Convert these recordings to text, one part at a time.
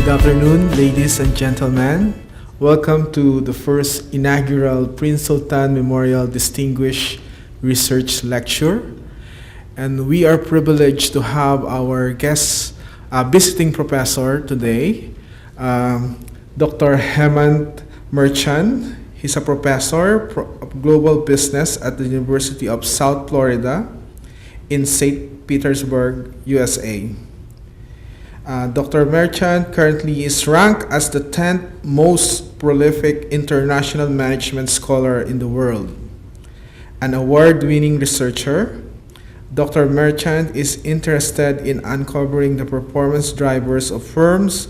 Good afternoon, ladies and gentlemen. Welcome to the first inaugural Prince Sultan Memorial Distinguished Research Lecture. And we are privileged to have our guest visiting professor today, Dr. Hemant Merchant. He's a professor of global business at the University of South Florida in St. Petersburg, USA. Dr. Merchant currently is ranked as the 10th most prolific international management scholar in the world. An award-winning researcher, Dr. Merchant is interested in uncovering the performance drivers of firms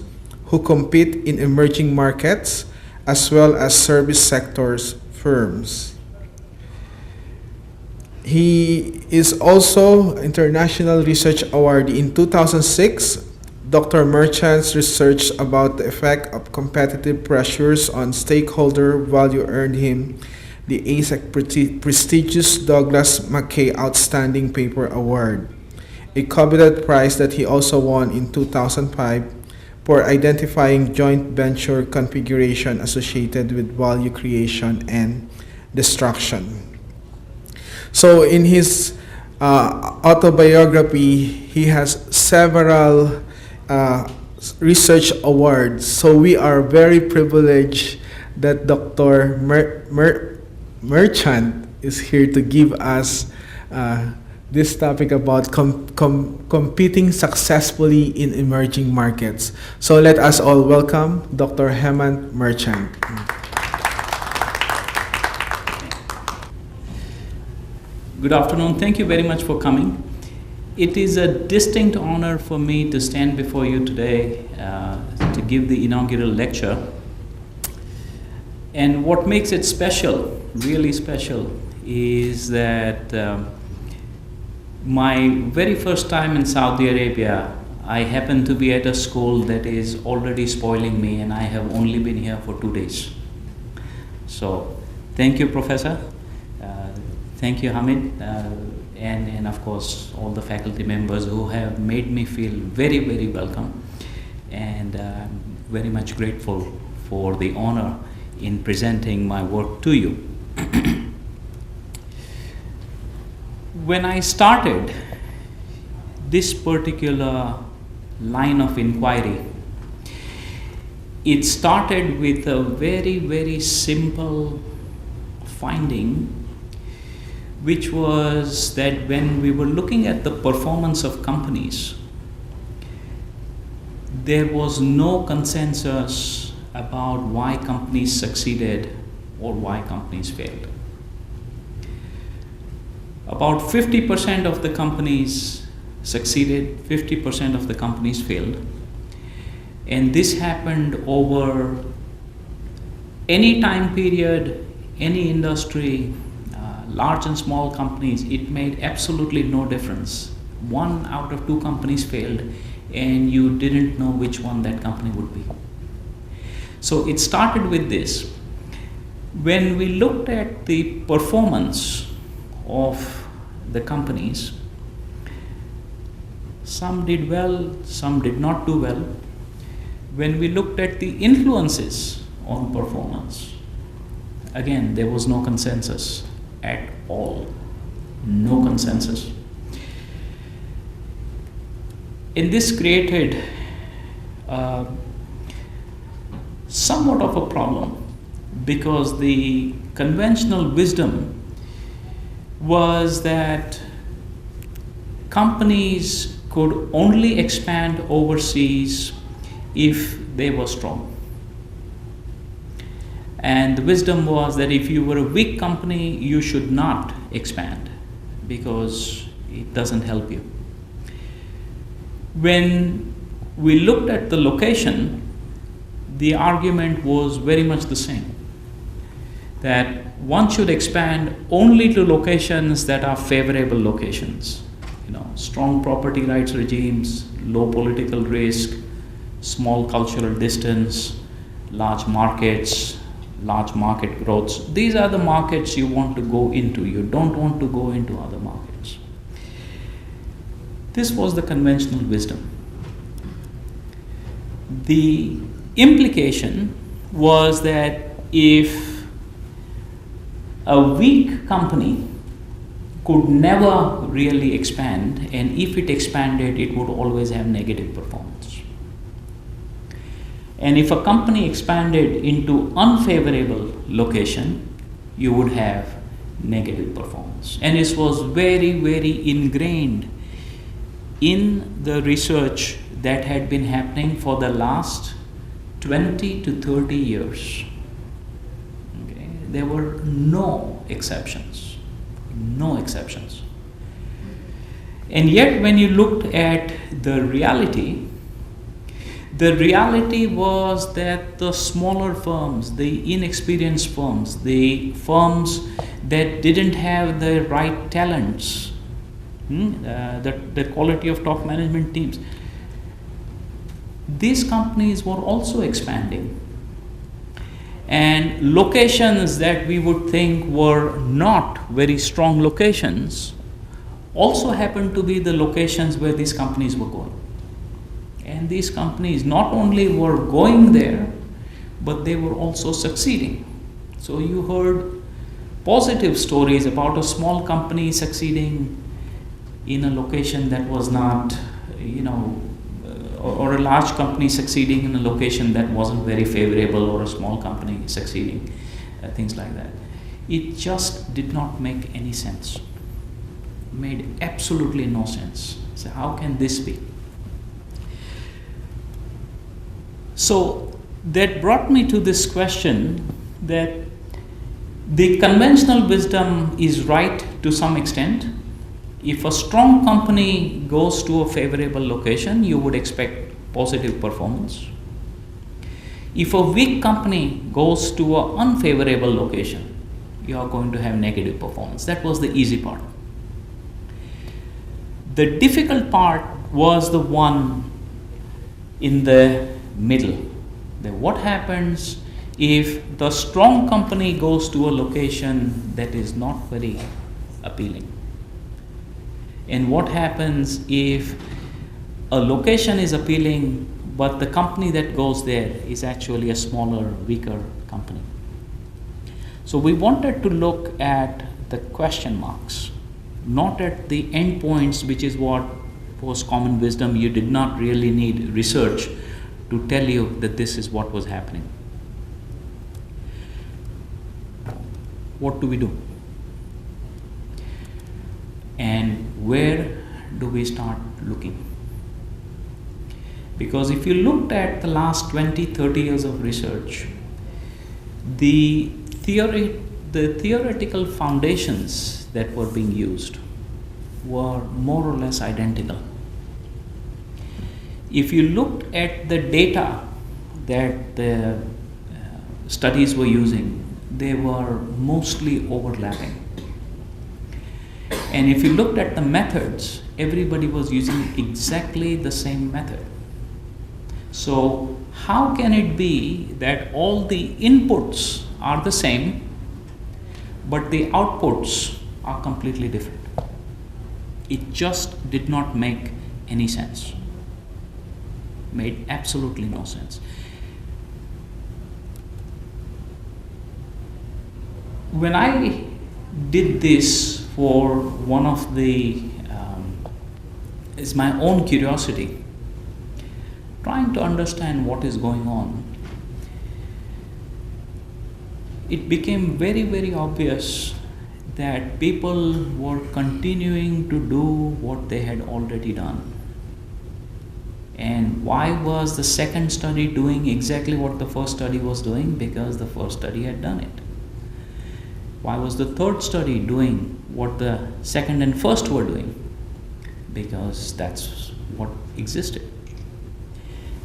who compete in emerging markets as well as service sectors firms. He is also International Research Award in 2006. Dr. Merchant's research about the effect of competitive pressures on stakeholder value earned him the ASEC prestigious Douglas McKay Outstanding Paper Award, a coveted prize that he also won in 2005 for identifying joint venture configuration associated with value creation and destruction. So in his autobiography, he has several research awards. So we are very privileged that Dr. Merchant is here to give us this topic about competing successfully in emerging markets. So let us all welcome Dr. Hemant Merchant. Good afternoon. Thank you very much for coming. It is a distinct honor for me to stand before you today to give the inaugural lecture. And what makes it special, really special, is that my very first time in Saudi Arabia, I happened to be at a school that is already spoiling me, and I have only been here for 2 days. So thank you, Professor. Thank you, Hamid. And of course all the faculty members who have made me feel very, very welcome, and very much grateful for the honor in presenting my work to you. When I started this particular line of inquiry, it started with a very, very simple finding, which was that when we were looking at the performance of companies, there was no consensus about why companies succeeded or why companies failed. About 50% of the companies succeeded, 50% of the companies failed. And this happened over any time period, any industry, large and small companies. It made absolutely no difference. 1 out of 2 companies failed, and you didn't know which one that company would be. So it started with this. When we looked at the performance of the companies, some did well, some did not do well. When we looked at the influences on performance, again, there was no consensus at all. No consensus. And this created somewhat of a problem, because the conventional wisdom was that companies could only expand overseas if they were strong. And the wisdom was that if you were a weak company, you should not expand because it doesn't help you. When we looked at the location, the argument was very much the same, that one should expand only to locations that are favorable locations. Strong property rights regimes, low political risk, small cultural distance, large markets, large market growths. These are the markets you want to go into. You don't want to go into other markets. This was the conventional wisdom. The implication was that if a weak company could never really expand, and if it expanded, it would always have negative performance. And if a company expanded into unfavorable location, you would have negative performance. And this was very, very ingrained in the research that had been happening for the last 20 to 30 years. Okay? There were no exceptions. No exceptions. And yet, when you looked at the reality was that the smaller firms, the inexperienced firms, the firms that didn't have the right talents, the quality of top management teams, these companies were also expanding. And locations that we would think were not very strong locations also happened to be the locations where these companies were going. And these companies not only were going there, but they were also succeeding. So you heard positive stories about a small company succeeding in a location that was not, or a large company succeeding in a location that wasn't very favorable, or a small company succeeding, things like that. It just did not make any sense. Made absolutely no sense. So how can this be? So that brought me to this question that the conventional wisdom is right to some extent. If a strong company goes to a favorable location, you would expect positive performance. If a weak company goes to an unfavorable location, you are going to have negative performance. That was the easy part. The difficult part was the one in the middle. Then what happens if the strong company goes to a location that is not very appealing? And what happens if a location is appealing, but the company that goes there is actually a smaller, weaker company? So we wanted to look at the question marks, not at the endpoints, which is what was common wisdom. You did not really need research to tell you that this is what was happening. What do we do? And where do we start looking? Because if you looked at the last 20, 30 years of research, the theoretical foundations that were being used were more or less identical. If you looked at the data that the studies were using, they were mostly overlapping. And if you looked at the methods, everybody was using exactly the same method. So how can it be that all the inputs are the same, but the outputs are completely different? It just did not make any sense. Made absolutely no sense. When I did this for one of the, it's my own curiosity, trying to understand what is going on, it became very, very obvious that people were continuing to do what they had already done. And why was the second study doing exactly what the first study was doing? Because the first study had done it. Why was the third study doing what the second and first were doing? Because that's what existed.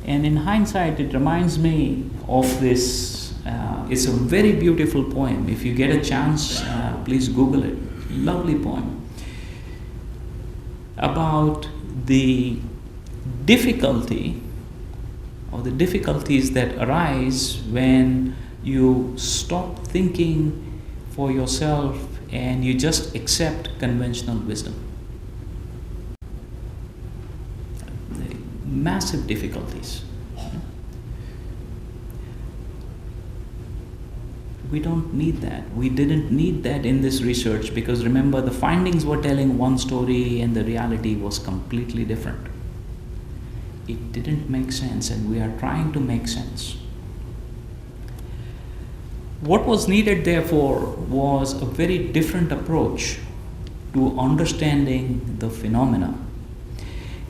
And in hindsight, it reminds me of this, it's a very beautiful poem. If you get a chance, please Google it. Lovely poem about the difficulty or the difficulties that arise when you stop thinking for yourself and you just accept conventional wisdom. Massive difficulties. we don't need that. We didn't need that in this research, because remember, the findings were telling one story and the reality was completely different. It didn't make sense, and we are trying to make sense. What was needed, therefore, was a very different approach to understanding the phenomena.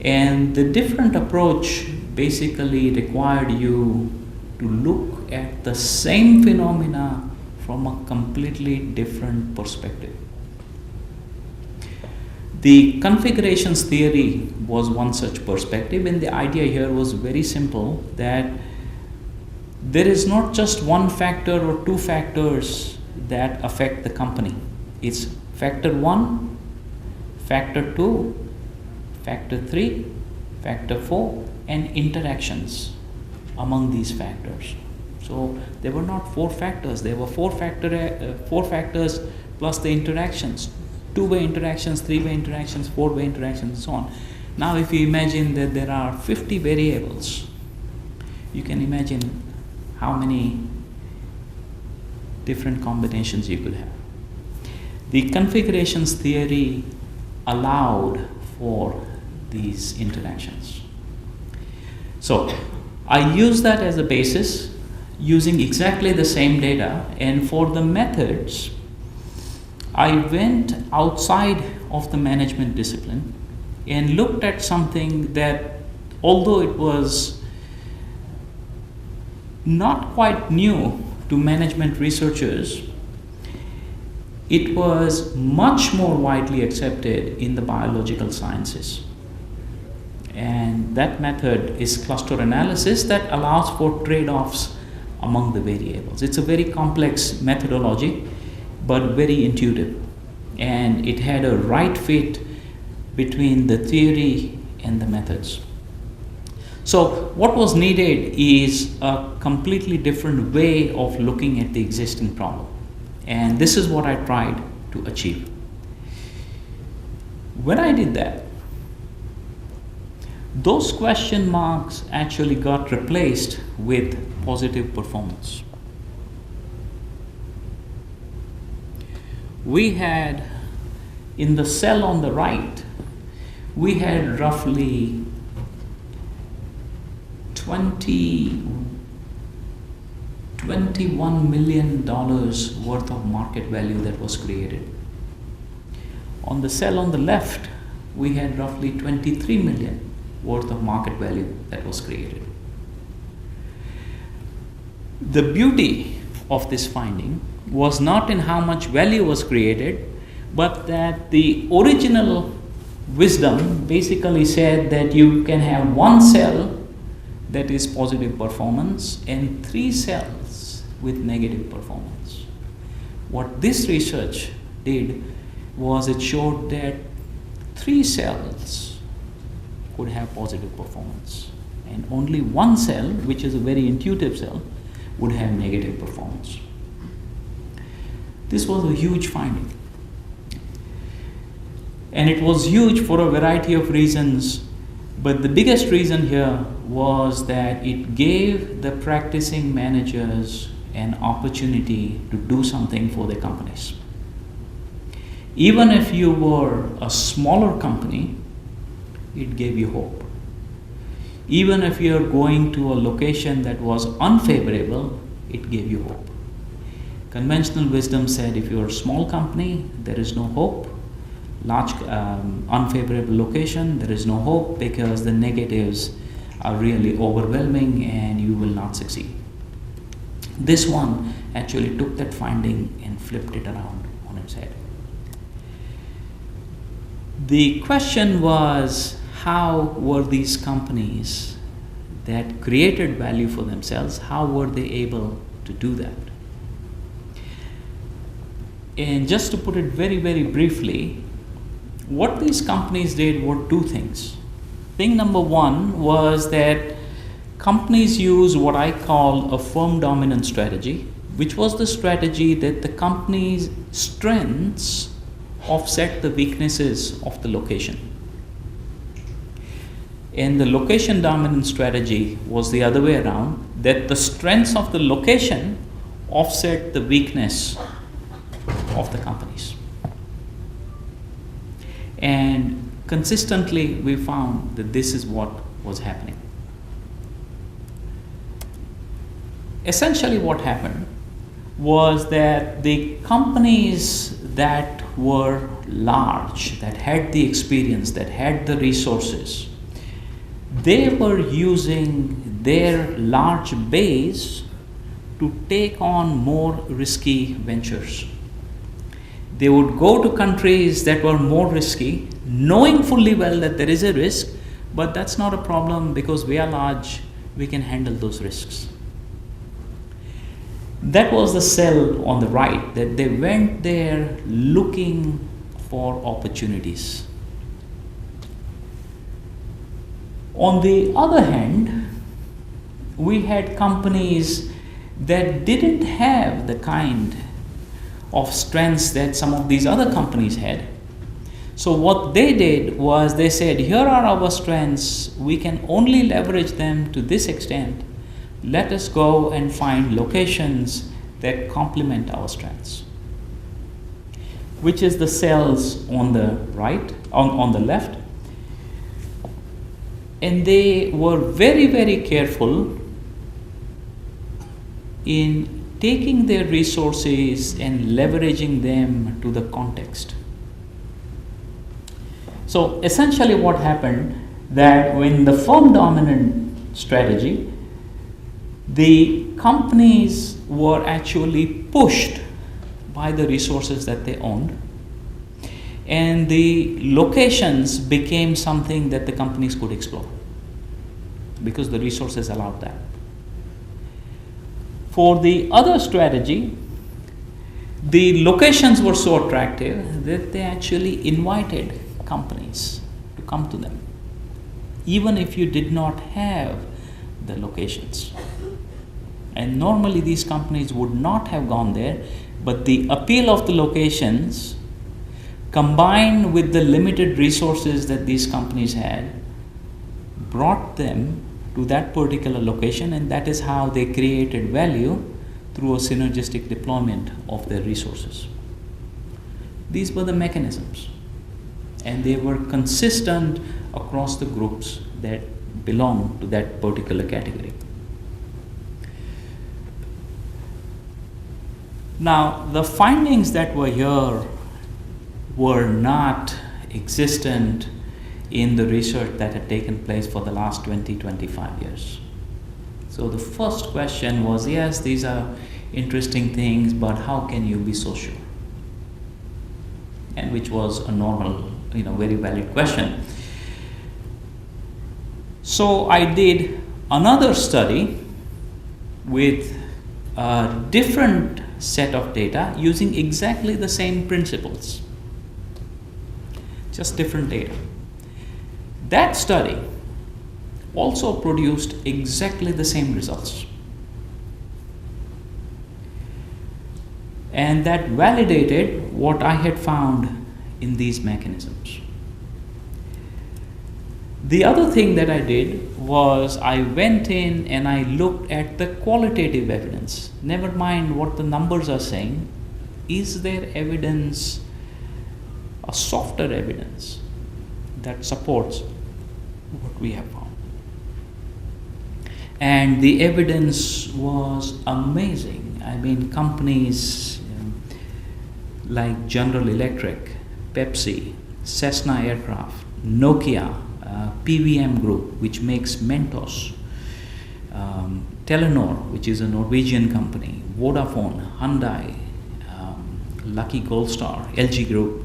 And the different approach basically required you to look at the same phenomena from a completely different perspective. The configurations theory was one such perspective, and the idea here was very simple, that there is not just one factor or two factors that affect the company. It's factor 1, factor 2, factor 3, factor 4, and interactions among these factors. So there were not 4 factors, there were 4 factors plus the interactions, 2-way interactions, 3-way interactions, 4-way interactions, and so on. Now if you imagine that there are 50 variables, you can imagine how many different combinations you could have. The configurations theory allowed for these interactions. So I use that as a basis, using exactly the same data, and for the methods, I went outside of the management discipline and looked at something that, although it was not quite new to management researchers, it was much more widely accepted in the biological sciences. And that method is cluster analysis that allows for trade-offs among the variables. It's a very complex methodology, but very intuitive. And it had a right fit between the theory and the methods. So what was needed is a completely different way of looking at the existing problem. And this is what I tried to achieve. When I did that, those question marks actually got replaced with positive performance. We had, in the cell on the right, we had roughly $21 million worth of market value that was created. On the cell on the left, we had roughly 23 million worth of market value that was created. The beauty of this finding was not in how much value was created, but that the original wisdom basically said that you can have one cell that is positive performance and 3 cells with negative performance. What this research did was it showed that 3 cells could have positive performance, and only 1 cell, which is a very intuitive cell, would have negative performance. This was a huge finding. And it was huge for a variety of reasons, but the biggest reason here was that it gave the practicing managers an opportunity to do something for their companies. Even if you were a smaller company, it gave you hope. Even if you're going to a location that was unfavorable, it gave you hope. Conventional wisdom said if you're a small company, there is no hope. Large unfavorable location, there is no hope because the negatives are really overwhelming and you will not succeed. This one actually took that finding and flipped it around on its head. The question was, how were these companies that created value for themselves, how were they able to do that? And just to put it very, very briefly, what these companies did were 2 things. Thing number 1 was that companies used what I call a firm dominant strategy, which was the strategy that the company's strengths offset the weaknesses of the location. And the location dominant strategy was the other way around, that the strengths of the location offset the weakness of the companies. And consistently we found that this is what was happening. Essentially what happened was that the companies that were large, that had the experience, that had the resources, they were using their large base to take on more risky ventures. They would go to countries that were more risky, knowing fully well that there is a risk, but that's not a problem because we are large, we can handle those risks. That was the sell on the right, that they went there looking for opportunities. On the other hand, we had companies that didn't have the kind of strengths that some of these other companies had. So what they did was they said, here are our strengths, we can only leverage them to this extent. Let us go and find locations that complement our strengths. Which is the cells on the right, on the left. And they were very, very careful in taking their resources and leveraging them to the context. So essentially what happened, that when the firm dominant strategy, the companies were actually pushed by the resources that they owned, and the locations became something that the companies could explore because the resources allowed that. For the other strategy, the locations were so attractive that they actually invited companies to come to them, even if you did not have the locations. And normally these companies would not have gone there, but the appeal of the locations combined with the limited resources that these companies had brought them to that particular location, and that is how they created value through a synergistic deployment of their resources. These were the mechanisms, and they were consistent across the groups that belong to that particular category. Now, the findings that were here were not existent in the research that had taken place for the last 20-25 years. So the first question was, yes, these are interesting things, but how can you be so sure? And which was a normal, very valid question. So I did another study with a different set of data using exactly the same principles, just different data. That study also produced exactly the same results, and that validated what I had found in these mechanisms. The other thing that I did was I went in and I looked at the qualitative evidence. Never mind what the numbers are saying. Is there evidence, a softer evidence, that supports what we have found? And the evidence was amazing. I mean, companies like General Electric, Pepsi, Cessna Aircraft, Nokia, PVM Group, which makes Mentos, Telenor, which is a Norwegian company, Vodafone, Hyundai, Lucky Gold Star, LG Group,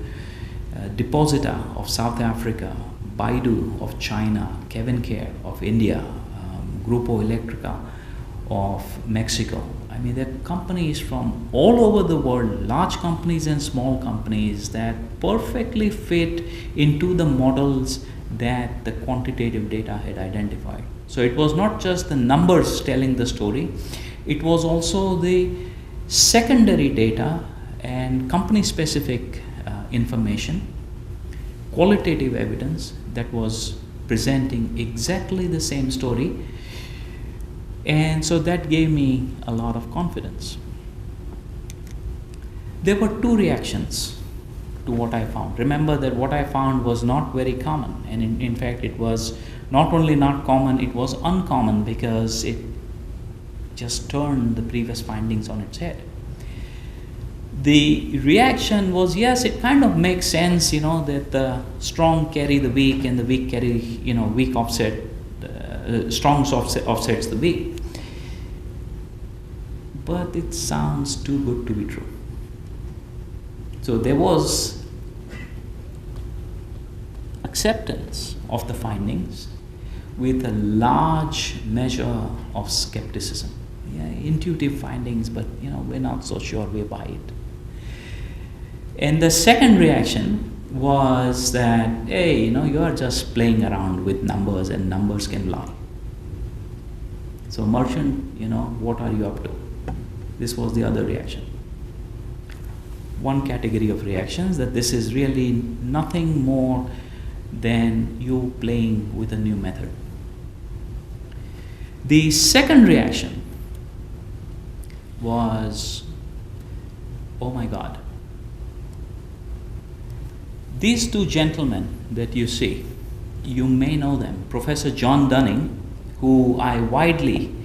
Deposita of South Africa, Baidu of China, Kevin Care of India, Grupo Electrica of Mexico. I mean, there are companies from all over the world, large companies and small companies, that perfectly fit into the models that the quantitative data had identified. So it was not just the numbers telling the story, it was also the secondary data and company specific information, qualitative evidence that was presenting exactly the same story. And so that gave me a lot of confidence. There were two reactions to what I found. Remember that what I found was not very common, and in fact it was not only not common, it was uncommon, because it just turned the previous findings on its head. The reaction was, yes, it kind of makes sense, that the strong carry the weak and the weak carry, weak offset, strong offsets the weak. But it sounds too good to be true. So there was acceptance of the findings with a large measure of skepticism. Yeah, intuitive findings, but we're not so sure we buy it. And the second reaction was that, hey, you are just playing around with numbers, and numbers can lie. So Merchant, what are you up to? This was the other reaction. One category of reactions, that this is really nothing more than you playing with a new method. The second reaction was, oh my God. These two gentlemen that you see, you may know them. Professor John Dunning, who I widely,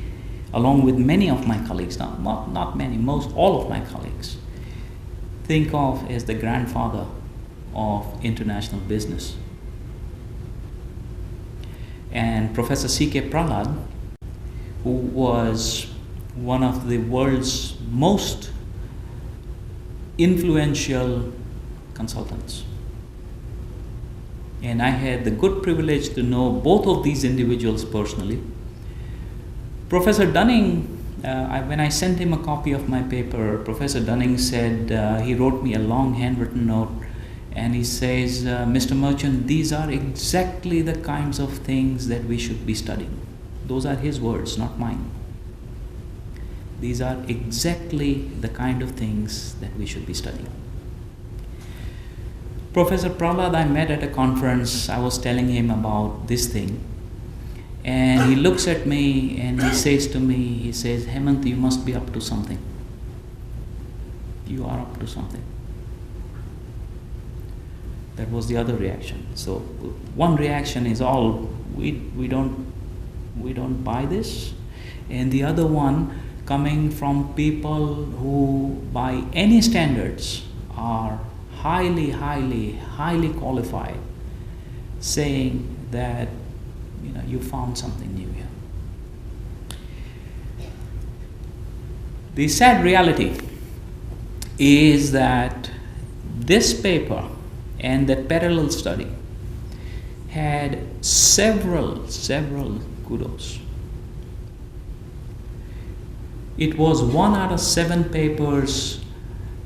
along with many of my colleagues, not many, most all of my colleagues, think of as the grandfather of international business. And Professor C.K. Prahlad, who was one of the world's most influential consultants. And I had the good privilege to know both of these individuals personally. Professor Dunning, when I sent him a copy of my paper, Professor Dunning said, he wrote me a long handwritten note, and he says, Mr. Merchant, these are exactly the kinds of things that we should be studying. Those are his words, not mine. These are exactly the kind of things that we should be studying. Professor Prahlad, I met at a conference. I was telling him about this thing, and he looks at me and he says to me, he says, Hemant, you must be up to something. You are up to something. That was the other reaction. So one reaction is all, we don't buy this, and the other one coming from people who by any standards are highly qualified, saying that you found something new here. The sad reality is that this paper and that parallel study had several kudos. It was 1 out of 7 papers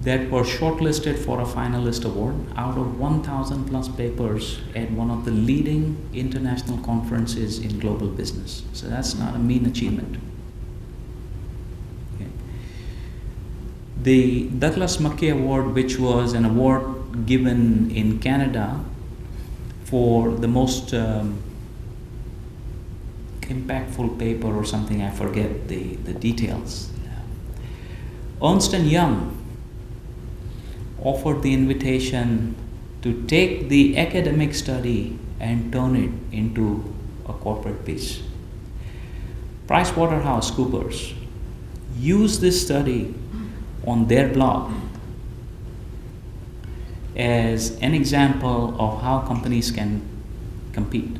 that were shortlisted for a finalist award out of 1,000 plus papers at one of the leading international conferences in global business. So that's not a mean achievement. Okay. The Douglas Mackay Award, which was an award given in Canada for the most impactful paper or something, I forget the details. Ernst & Young offered the invitation to take the academic study and turn it into a corporate piece. PricewaterhouseCoopers used this study on their blog as an example of how companies can compete.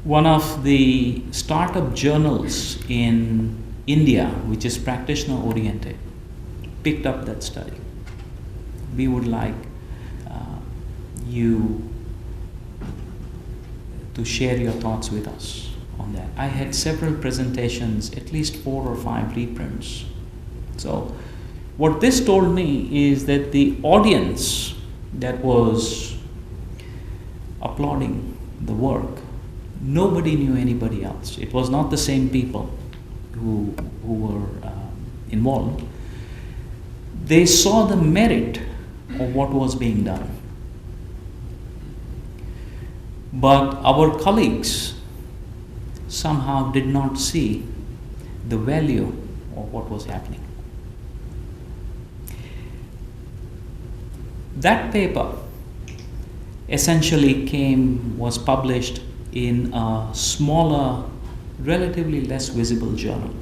One of the startup journals in India, which is practitioner oriented, picked up that study. We would like you to share your thoughts with us on that. I had several presentations, at least 4 or 5 reprints. So what this told me is that the audience that was applauding the work, nobody knew anybody else. It was not the same people who were involved. They saw the merit of what was being done. But our colleagues somehow did not see the value of what was happening. That paper essentially was published in a smaller, relatively less visible journal.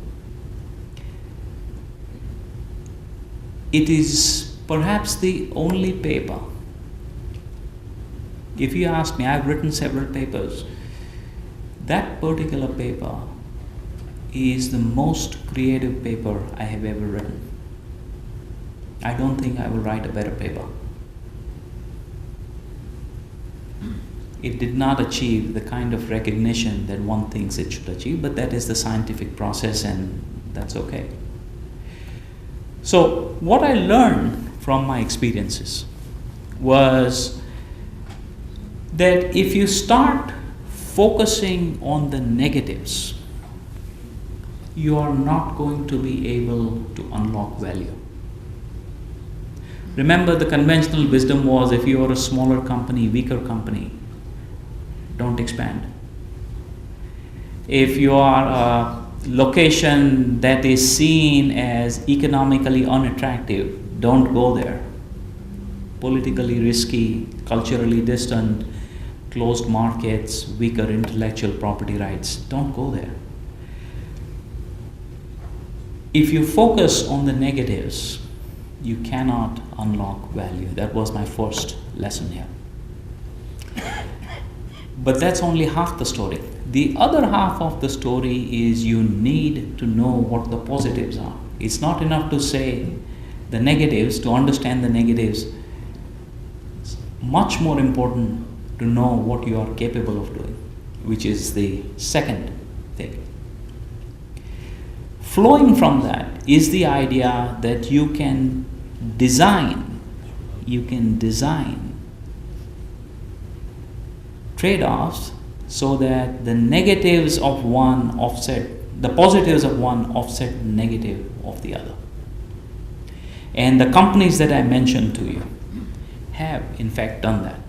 It is perhaps the only paper. If you ask me, I've written several papers. That particular paper is the most creative paper I have ever written. I don't think I will write a better paper. It did not achieve the kind of recognition that one thinks it should achieve, but that is the scientific process, and that's okay. So what I learned from my experiences was that if you start focusing on the negatives, you are not going to be able to unlock value. Remember, the conventional wisdom was, if you are a smaller company, weaker company, don't expand. If you are a location that is seen as economically unattractive, don't go there. Politically risky, culturally distant, closed markets, weaker intellectual property rights, don't go there. If you focus on the negatives, you cannot unlock value. That was my first lesson here. But that's only half the story. The other half of the story is you need to know what the positives are. It's not enough to say the negatives, to understand the negatives. It's much more important to know what you are capable of doing, which is the second thing. Flowing from that is the idea that you can design trade-offs so that the negatives of one offset, the positives of one offset the negative of the other. And the companies that I mentioned to you have in fact done that.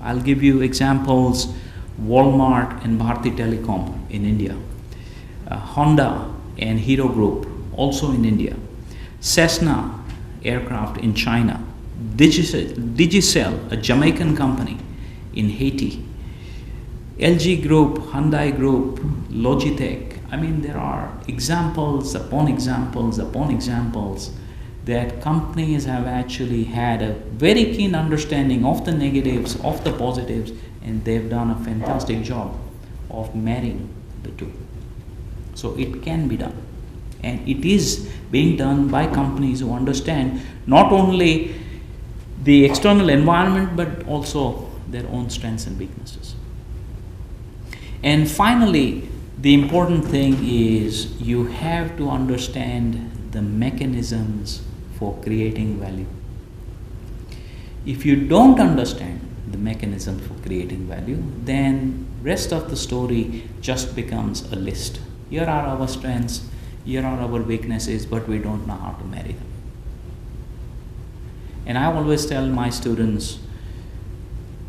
I'll give you examples: Walmart and Bharti Telecom in India, Honda and Hero Group also in India, Cessna Aircraft in China, Digicel, a Jamaican company in Haiti, LG Group, Hyundai Group, Logitech. I mean, there are examples upon examples upon examples that companies have actually had a very keen understanding of the negatives, of the positives, and they've done a fantastic job of marrying the two. So it can be done. And it is being done by companies who understand not only the external environment, but also their own strengths and weaknesses. And finally, the important thing is you have to understand the mechanisms for creating value. If you don't understand the mechanism for creating value, then rest of the story just becomes a list. Here are our strengths, here are our weaknesses, but we don't know how to marry them. And I always tell my students,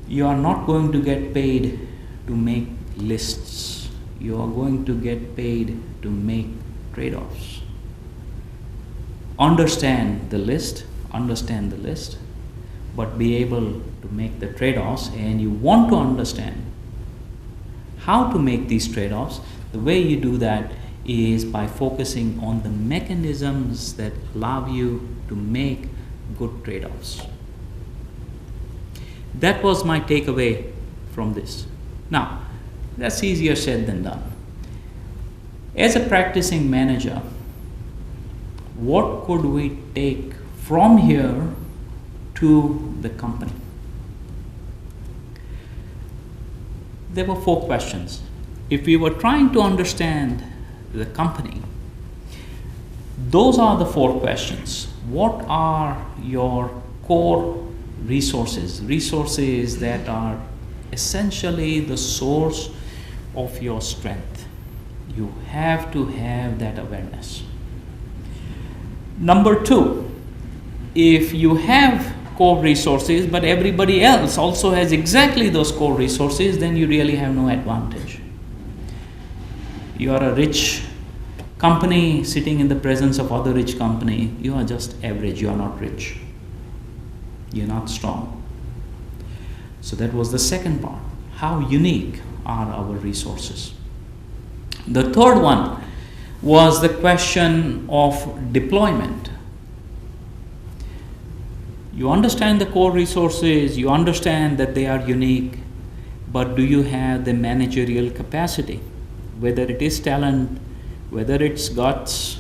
you are not going to get paid to make lists. You are going to get paid to make trade-offs. Understand the list, but be able to make the trade-offs, and you want to understand how to make these trade-offs. The way you do that is by focusing on the mechanisms that allow you to make good trade-offs. That was my takeaway from this. Now, that's easier said than done. As a practicing manager, what could we take from here to the company? There were 4 questions. If we were trying to understand the company, those are the 4 questions. What are your core resources? Resources that are essentially the source of your strength. You have to have that awareness. Number 2, if you have core resources but everybody else also has exactly those core resources, then you really have no advantage. You are a rich company sitting in the presence of other rich company, you are just average, you are not rich. you're not strong. So that was the second part. How unique are our resources? The third one was the question of deployment. You understand the core resources, you understand that they are unique, but do you have the managerial capacity? Whether it is talent, whether it's guts,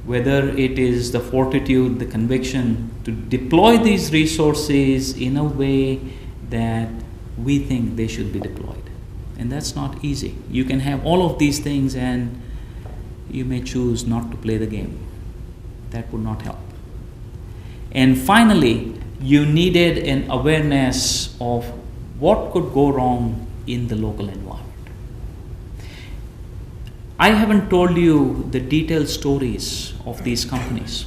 whether it is the fortitude, the conviction to deploy these resources in a way that we think they should be deployed. And that's not easy. You can have all of these things and you may choose not to play the game. That would not help. And finally, you needed an awareness of what could go wrong in the local environment. I haven't told you the detailed stories of these companies,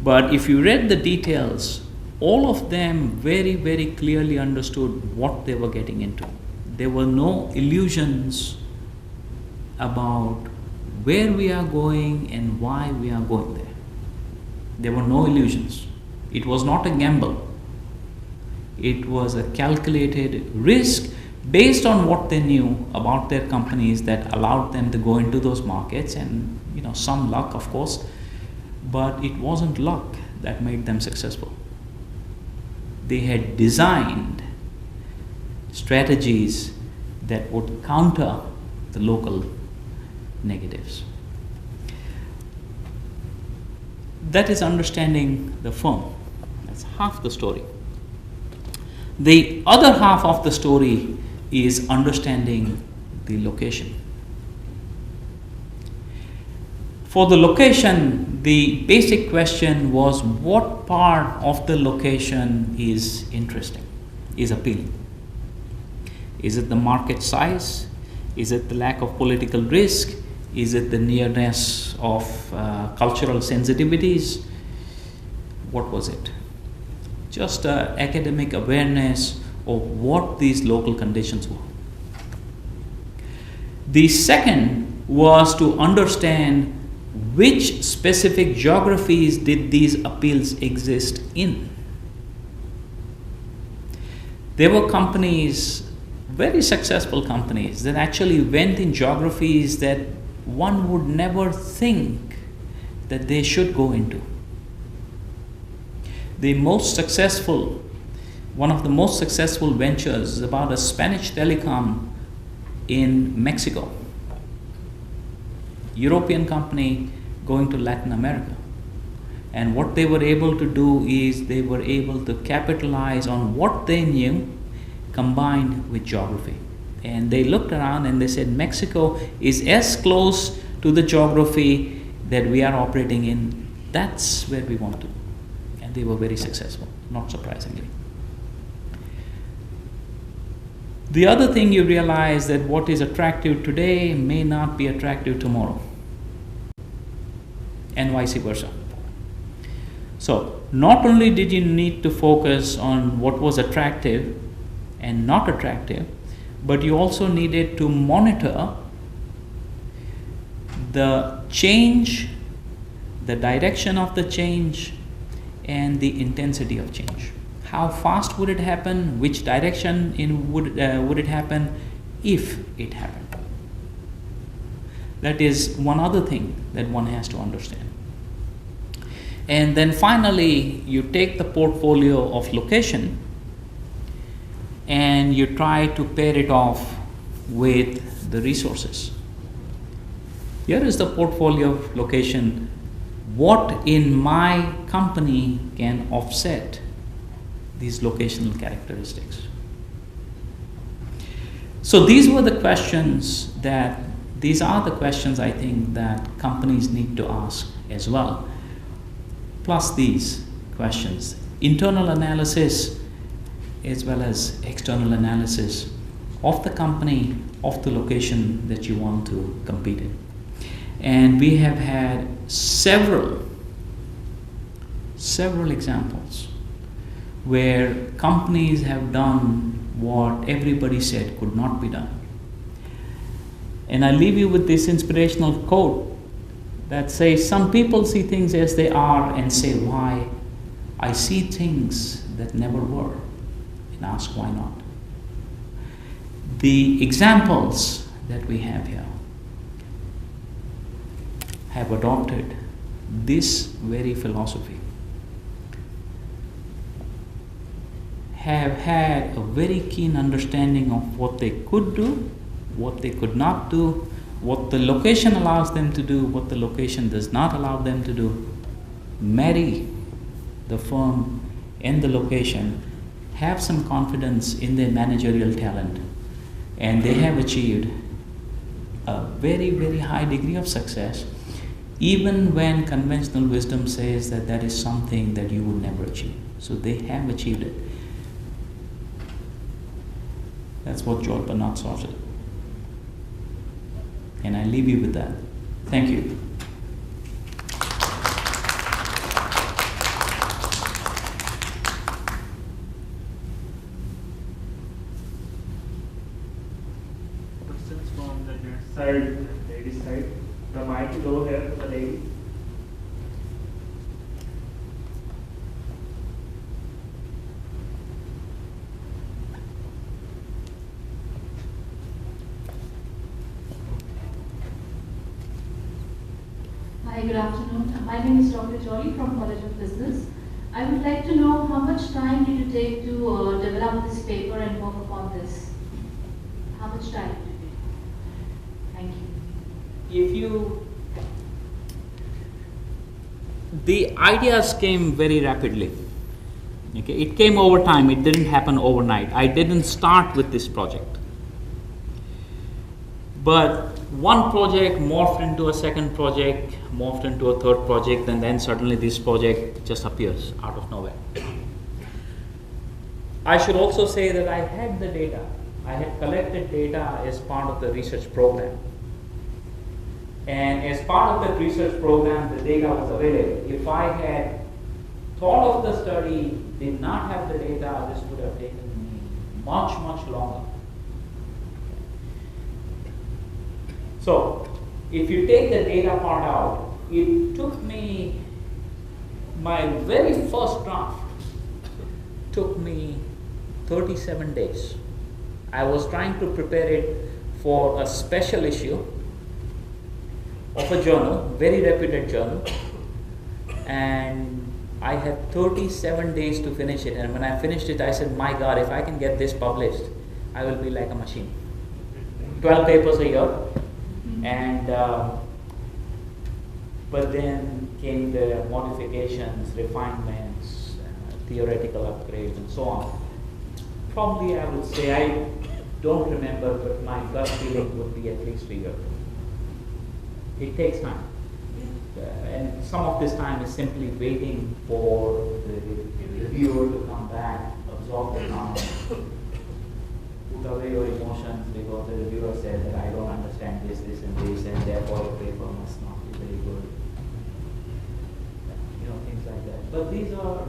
but if you read the details, all of them very, very clearly understood what they were getting into. There were no illusions about where we are going and why we are going there. There were no illusions. It was not a gamble. It was a calculated risk based on what they knew about their companies that allowed them to go into those markets, and some luck, of course, but it wasn't luck that made them successful. They had designed strategies that would counter the local negatives. That is understanding the firm. That's half the story. The other half of the story is understanding the location. For the location, the basic question was what part of the location is interesting, is appealing. Is it the market size? Is it the lack of political risk? Is it the nearness of cultural sensitivities? What was it? Just academic awareness of what these local conditions were. The second was to understand which specific geographies did these appeals exist in. There were companies, very successful companies, that actually went in geographies that one would never think that they should go into. One of the most successful ventures is about a Spanish telecom in Mexico. European company going to Latin America. And what they were able to do is they were able to capitalize on what they knew combined with geography. And they looked around and they said Mexico is as close to the geography that we are operating in. That's where we want to. And they were very successful, not surprisingly. The other thing you realize that what is attractive today may not be attractive tomorrow, and vice versa. So not only did you need to focus on what was attractive and not attractive, but you also needed to monitor the change, the direction of the change, and the intensity of change. How fast would it happen? Which direction would it happen if it happened? That is one other thing that one has to understand. And then finally, you take the portfolio of location and you try to pair it off with the resources. Here is the portfolio of location. What in my company can offset these locational characteristics? So these are the questions I think that companies need to ask as well. Plus these questions, internal analysis as well as external analysis of the company, of the location that you want to compete in. And we have had several examples where companies have done what everybody said could not be done. And I leave you with this inspirational quote that says, some people see things as they are and say, why? I see things that never were and ask why not. The examples that we have here have adopted this very philosophy, have had a very keen understanding of what they could do, what they could not do, what the location allows them to do, what the location does not allow them to do, marry the firm and the location, have some confidence in their managerial talent, and they have achieved a very, very high degree of success, even when conventional wisdom says that that is something that you would never achieve. So they have achieved it. That's what George Bernard Shaw said. And I leave you with that. Thank you. Questions from the gents side, ladies side. The mic is over here for the lady. Hi, good afternoon. My name is Dr. Jolly from College of Business. I would like to know how much time did you take to develop this paper and work upon this? How much time did you take? Thank you. The ideas came very rapidly. Okay, it came over time. It didn't happen overnight. I didn't start with this project. But one project morphed into a second project, morphed into a third project, and then suddenly this project just appears out of nowhere. I should also say that I had the data. I had collected data as part of the research program. And as part of that research program, the data was available. If I had thought of the study, did not have the data, this would have taken me much, much longer. So, if you take the data part out, it took me, my very first draft took me 37 days. I was trying to prepare it for a special issue of a journal, very reputed journal, and I had 37 days to finish it. And when I finished it, I said, my God, if I can get this published, I will be like a machine. 12 papers a year. And but then came the modifications, refinements, theoretical upgrades, and so on. Probably I would say, I don't remember, but my gut feeling would be at least a year. It takes time. And some of this time is simply waiting for the reviewer to come back, absorb the knowledge, put away your emotions, because the reviewer said that I don't understand this, and this, and therefore your paper must not be very good. You know, things like that. But these are,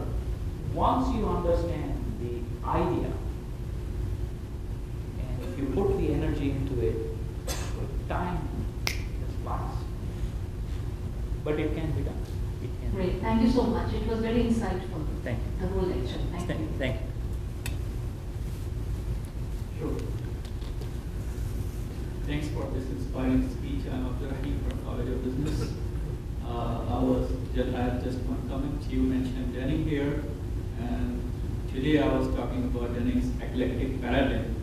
once you understand the idea, and if you put the energy into it, time just flies. But it can be done. It can Great. be done. Thank you so much. It was very insightful. Thank you. The whole lecture. Thank you. Thank you. Sure. Thanks for this inspiring speech. I'm Abdurrahim from College of Business. I have just one comment. You mentioned Denning here, and today I was talking about Denning's eclectic paradigm,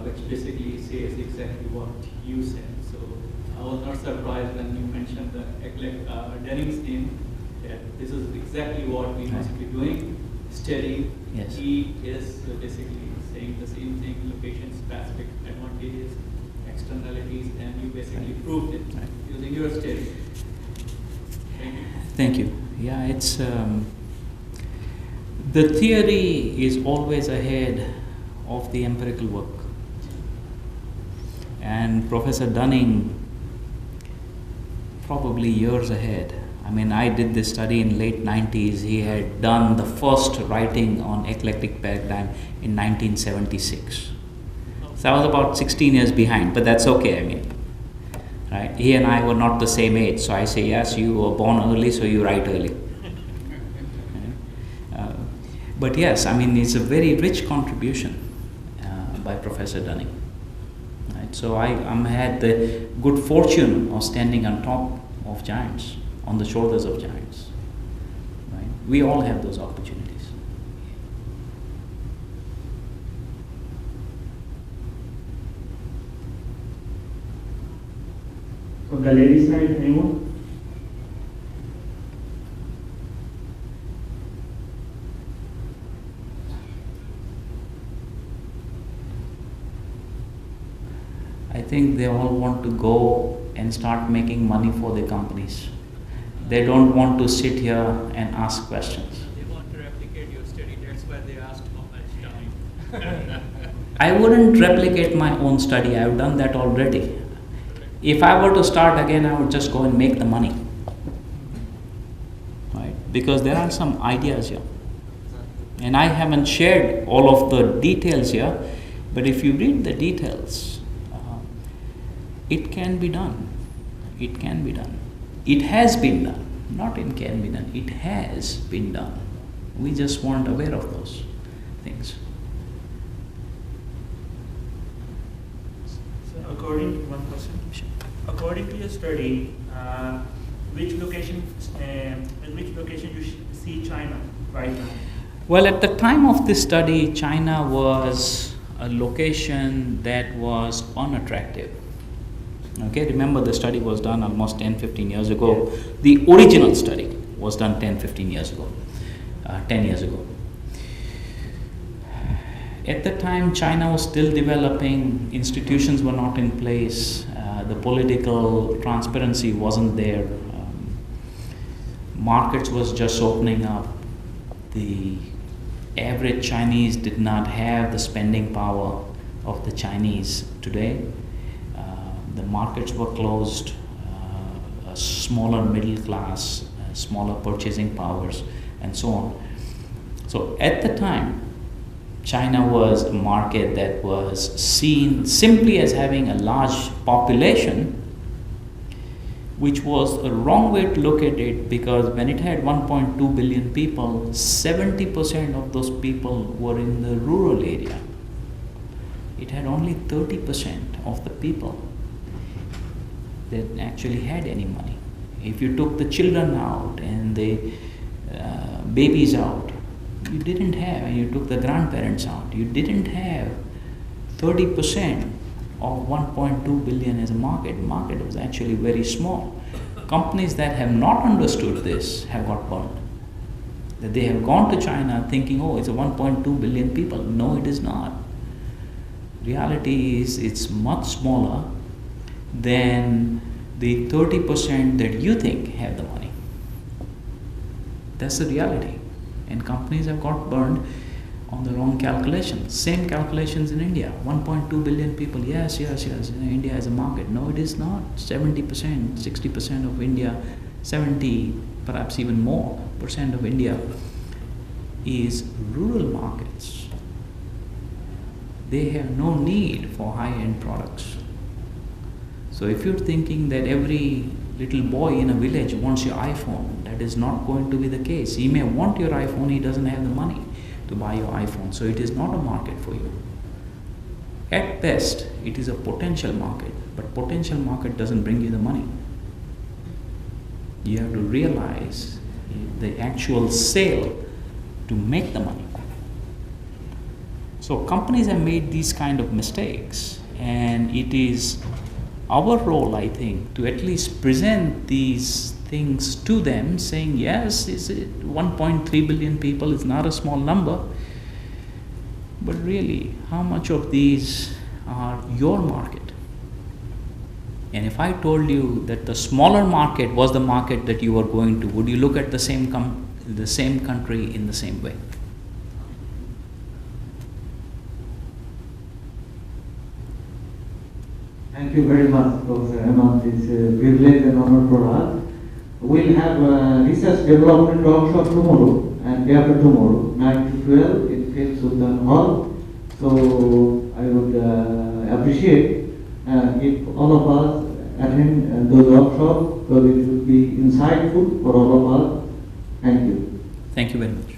which basically says exactly what you said. So I was not surprised when you mentioned the Denning's name, that this is exactly what we must be doing, studying. Yes. He is basically saying the same thing, location specific advantages, externalities, and you basically proved it using your study. Thank you. Thank you. Yeah, it's the theory is always ahead of the empirical work. And Professor Dunning, probably years ahead. I mean, I did this study in late 90s. He had done the first writing on eclectic paradigm in 1976. So I was about 16 years behind, but that's okay, I mean. Right? He and I were not the same age, so I say, yes, you were born early, so you write early. Right? But yes, I mean, it's a very rich contribution by Professor Dunning. Right? So I had the good fortune of standing on top of giants, on the shoulders of giants. Right? We all have those opportunities. From the ladies' side, anyone? I think they all want to go and start making money for their companies. They don't want to sit here and ask questions. They want to replicate your study, that's why they asked how much time. I wouldn't replicate my own study, I've done that already. If I were to start again, I would just go and make the money. Right? Because there are some ideas here. And I haven't shared all of the details here, but if you read the details, it can be done. It can be done. It has been done. Not it can be done. It has been done. We just weren't aware of those things. So one question. According to your study, which location you see China right now? Well, at the time of this study, China was a location that was unattractive. Okay, remember the study was done almost 10-15 years ago. Yes. The original study was done 10-15 years ago, 10 years ago. At the time, China was still developing, institutions were not in place, the political transparency wasn't there, markets was just opening up. The average Chinese did not have the spending power of the Chinese today. The markets were closed, a smaller middle class, smaller purchasing powers, and so on. So at the time, China was a market that was seen simply as having a large population, which was a wrong way to look at it, because when it had 1.2 billion people, 70% of those people were in the rural area. It had only 30% of the people that actually had any money. If you took the children out and the babies out, you didn't have, and you took the grandparents out, you didn't have 30% of 1.2 billion as a market. Market was actually very small. Companies that have not understood this have got burned. That they have gone to China thinking, oh, it's a 1.2 billion people. No, it is not. Reality is it's much smaller than the 30% that you think have the money. That's the reality. And companies have got burned on the wrong calculations. Same calculations in India. 1.2 billion people, yes. India is a market. No, it is not. 70%, 60% of India, 70, perhaps even more percent of India is rural markets. They have no need for high-end products. So if you're thinking that every little boy in a village wants your iPhone, that is not going to be the case. He may want your iPhone, he doesn't have the money to buy your iPhone. So it is not a market for you. At best, it is a potential market, but potential market doesn't bring you the money. You have to realize the actual sale to make the money. So companies have made these kind of mistakes, and it is our role, I think, to at least present these things to them, saying, yes, is it 1.3 billion people is not a small number, but really, how much of these are your market? And if I told you that the smaller market was the market that you were going to, would you look at the same country in the same way? Thank you very much, Professor Hemant. It's a privilege and honor for us. We'll have a research development workshop tomorrow and day after tomorrow, 9 to 12 in Field Sultan Hall. So I would appreciate if all of us attend those workshops, because it will be insightful for all of us. Thank you. Thank you very much.